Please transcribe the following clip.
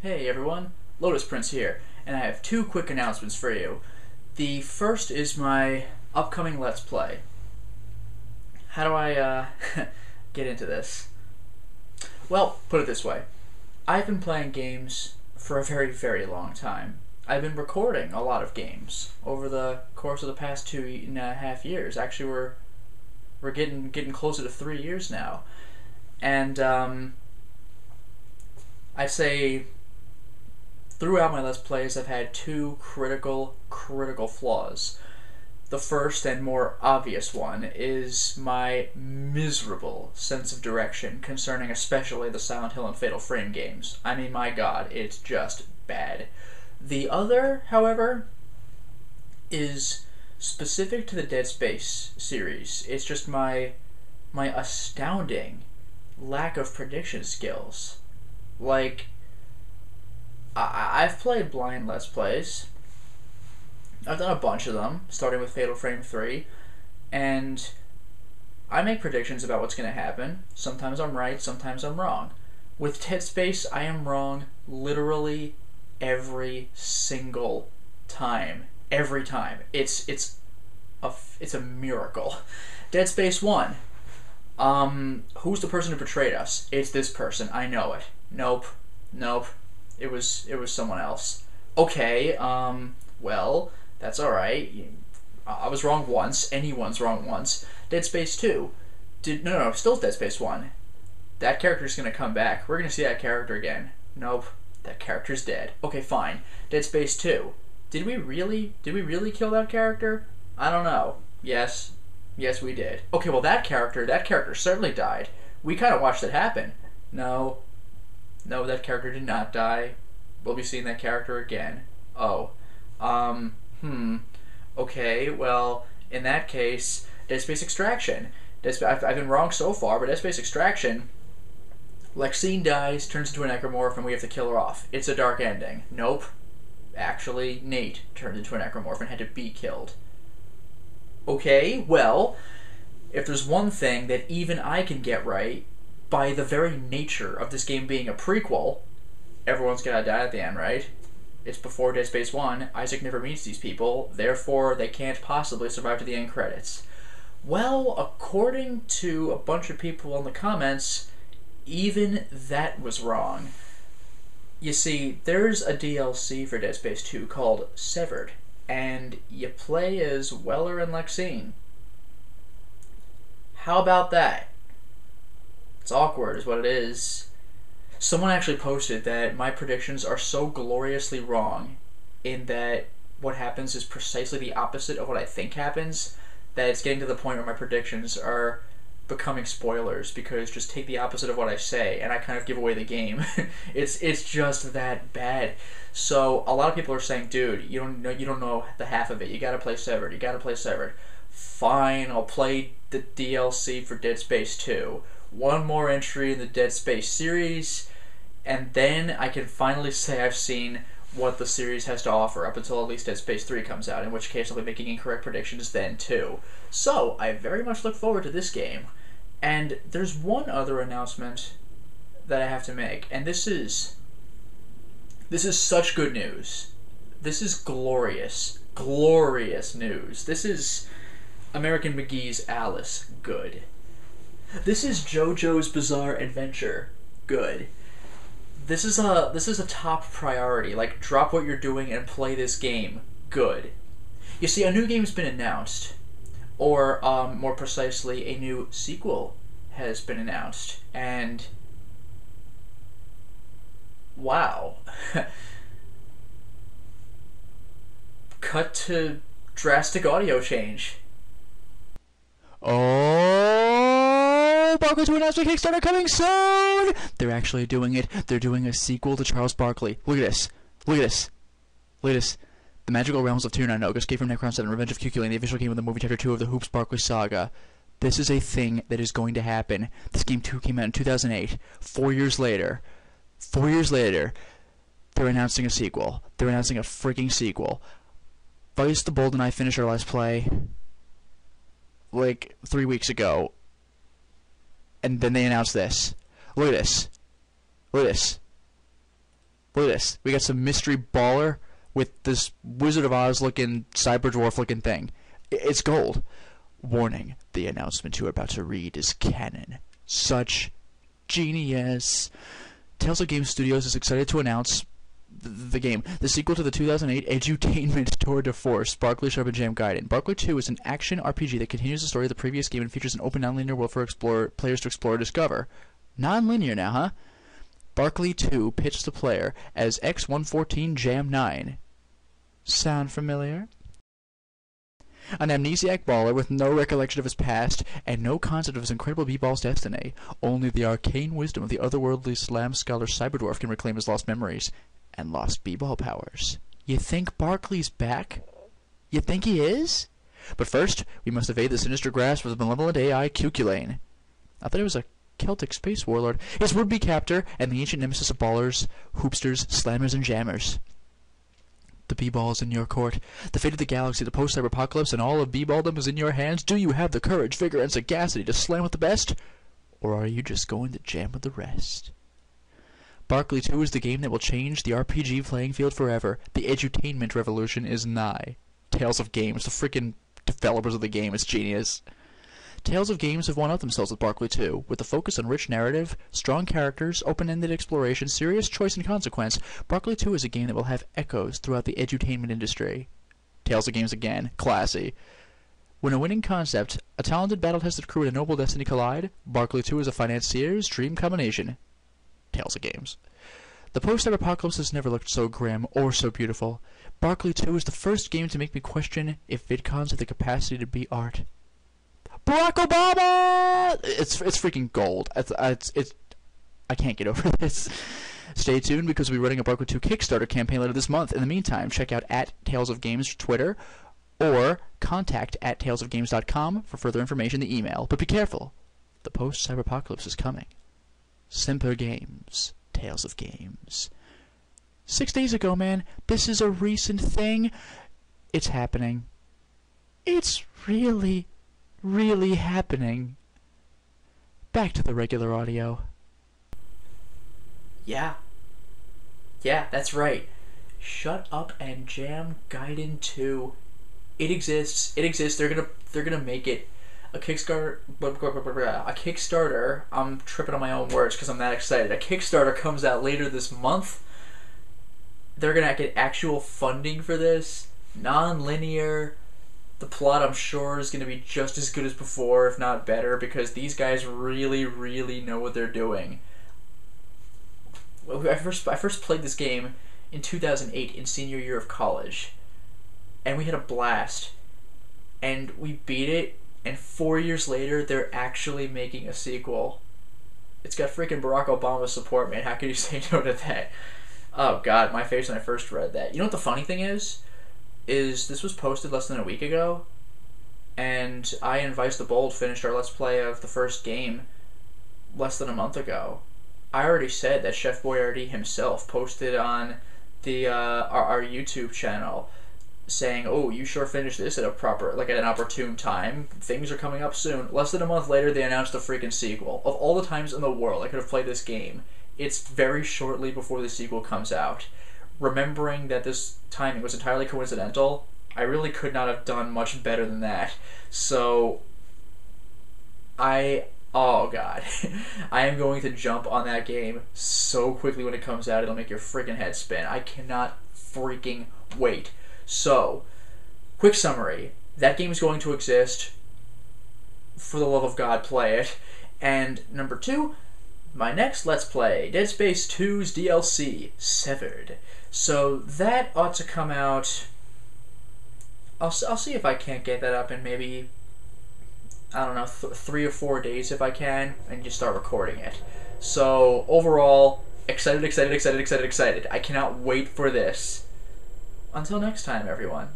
Hey everyone, Lotus Prince here, and I have two quick announcements for you. The first is my upcoming Let's Play. How do I get into this? Well, put it this way. I've been playing games for a very, very long time. I've been recording a lot of games over the course of the past 2.5 years. Actually, we're getting closer to 3 years now. And I'd say throughout my Let's Plays I've had two critical flaws. The first and more obvious one is my miserable sense of direction concerning especially the Silent Hill and Fatal Frame games. I mean, my god, it's just bad. The other, however, is specific to the Dead Space series. It's just my astounding lack of prediction skills. Like, I've played blind Let's Plays. I've done a bunch of them, starting with Fatal Frame 3, and I make predictions about what's going to happen. Sometimes I'm right, sometimes I'm wrong. With Dead Space, I am wrong literally every single time. Every time. It's a miracle. Dead Space 1. Who's the person who betrayed us? It's this person. I know it. Nope. It was someone else. Okay, well, that's alright. I was wrong once. Anyone's wrong once. Dead Space 2. No, still Dead Space 1. That character's gonna come back. We're gonna see that character again. Nope. That character's dead. Okay, fine. Dead Space 2. Did we really kill that character? I don't know. Yes, we did. Okay, well, that character certainly died. We kind of watched it happen. No, that character did not die. We'll be seeing that character again. Oh. Okay, well, in that case, Dead Space Extraction. I've been wrong so far, but Dead Space Extraction, Lexine dies, turns into a necromorph, and we have to kill her off. It's a dark ending. Nope. Actually, Nate turned into a necromorph and had to be killed. Okay, well, if there's one thing that even I can get right, by the very nature of this game being a prequel, everyone's gotta die at the end, right? It's before Dead Space 1, Isaac never meets these people, therefore they can't possibly survive to the end credits. Well, according to a bunch of people in the comments, even that was wrong. You see, there's a DLC for Dead Space 2 called Severed, and you play as Weller and Lexine. How about that? It's awkward is what it is. Someone actually posted that my predictions are so gloriously wrong in that what happens is precisely the opposite of what I think happens, that it's getting to the point where my predictions are becoming spoilers because just take the opposite of what I say and I kind of give away the game. It's just that bad. So a lot of people are saying, dude, you don't know the half of it. You gotta play Severed. Fine, I'll play the DLC for Dead Space 2. One more entry in the Dead Space series, and then I can finally say I've seen what the series has to offer up until at least Dead Space 3 comes out, in which case I'll be making incorrect predictions then too. So, I very much look forward to this game. And there's one other announcement that I have to make, and this is such good news. This is glorious news. This is American McGee's Alice good. This is JoJo's Bizarre Adventure good. This is a top priority. Like, drop what you're doing and play this game good. You see, a new game's been announced, or more precisely, a new sequel has been announced, and wow. Cut to drastic audio change. Oh, Barkley to announce a Kickstarter coming soon! They're actually doing it. They're doing a sequel to Charles Barkley. Look at this. The Magical Realms of Tyrann Nog, Escape from Necron 7, Revenge of Cuculain, the official game of the movie Chapter 2 of the Hoops Barkley saga. This is a thing that is going to happen. This game 2 came out in 2008. 4 years later, they're announcing a sequel. They're announcing a freaking sequel. Vice the Bold and I finished our Let's Play like 3 weeks ago, and then they announced this. Look at this. Look at this. We got some mystery baller with this Wizard of Oz looking, Cyber Dwarf looking thing. It's gold. Warning, the announcement you are about to read is canon. Such genius. Tales of Game Studios is excited to announce the game, the sequel to the 2008 edutainment tour de force, Sparkly Sharp and Jam Gaiden. Sparkly 2 is an action RPG that continues the story of the previous game and features an open non-linear world for players to explore and discover. Non-linear now, huh? Sparkly 2 pitched the player as X114 Jam 9. Sound familiar? An amnesiac baller with no recollection of his past and no concept of his incredible b-ball's destiny. Only the arcane wisdom of the otherworldly slam scholar Cyberdwarf can reclaim his lost memories and lost b-ball powers. You think Barkley's back? You think he is? But first, we must evade the sinister grasp of the malevolent AI Cuculane. I thought he was a Celtic space warlord. His would-be captor and the ancient nemesis of ballers, hoopsters, slammers, and jammers. The b-ball is in your court. The fate of the galaxy, the post-cyber-apocalypse, and all of b-balldom is in your hands. Do you have the courage, vigor, and sagacity to slam with the best? Or are you just going to jam with the rest? Barkley 2 is the game that will change the RPG playing field forever. The edutainment revolution is nigh. Tales of Games, the freaking developers of the game, is genius. Tales of Games have one-upped themselves with Barkley 2, with a focus on rich narrative, strong characters, open-ended exploration, serious choice and consequence. Barkley 2 is a game that will have echoes throughout the edutainment industry. Tales of Games again, classy. When a winning concept, a talented battle-tested crew, and a noble destiny collide, Barkley 2 is a financier's dream combination. Tales of Games. The post-cyber-apocalypse has never looked so grim or so beautiful. Barkley 2 is the first game to make me question if VidCons have the capacity to be art. Barack Obama! It's freaking gold. It's I can't get over this. Stay tuned because we'll be running a Barkley 2 Kickstarter campaign later this month. In the meantime, check out @TalesOfGames Twitter or contact @talesofgames.com for further information in the email. But be careful. The post-cyber-apocalypse is coming. Simper Games. Tales of Games. 6 days ago, man. This is a recent thing. It's happening. It's really happening. Back to the regular audio. Yeah, that's right. Shut up and jam Gaiden 2. It exists. They're gonna make it a Kickstarter. I'm tripping on my own words because I'm that excited. A Kickstarter comes out later this month. They're gonna get actual funding for this. Non-linear. The plot, I'm sure, is going to be just as good as before, if not better, because these guys really know what they're doing. I first played this game in 2008, in senior year of college, and we had a blast, and we beat it, and 4 years later, they're actually making a sequel. It's got freaking Barack Obama's support, man. How can you say no to that? Oh, God, my face when I first read that. You know what the funny thing is this was posted less than a week ago, and I and Vice the Bold finished our Let's Play of the first game less than a month ago. I already said that Chef Boyardee himself posted on the our YouTube channel saying, "Oh, you sure finished this at an opportune time. Things are coming up soon." Less than a month later, they announced the freaking sequel. Of all the times in the world I could have played this game, it's very shortly before the sequel comes out. Remembering that this timing was entirely coincidental, I really could not have done much better than that. So, oh god, I am going to jump on that game so quickly when it comes out, it'll make your freaking head spin. I cannot freaking wait. So, quick summary. That game is going to exist. For the love of God, play it. And number 2, my next Let's Play, Dead Space 2's DLC, Severed. So that ought to come out. I'll see if I can't get that up in maybe, I don't know, 3 or 4 days if I can, and just start recording it. So overall, excited. I cannot wait for this. Until next time, everyone.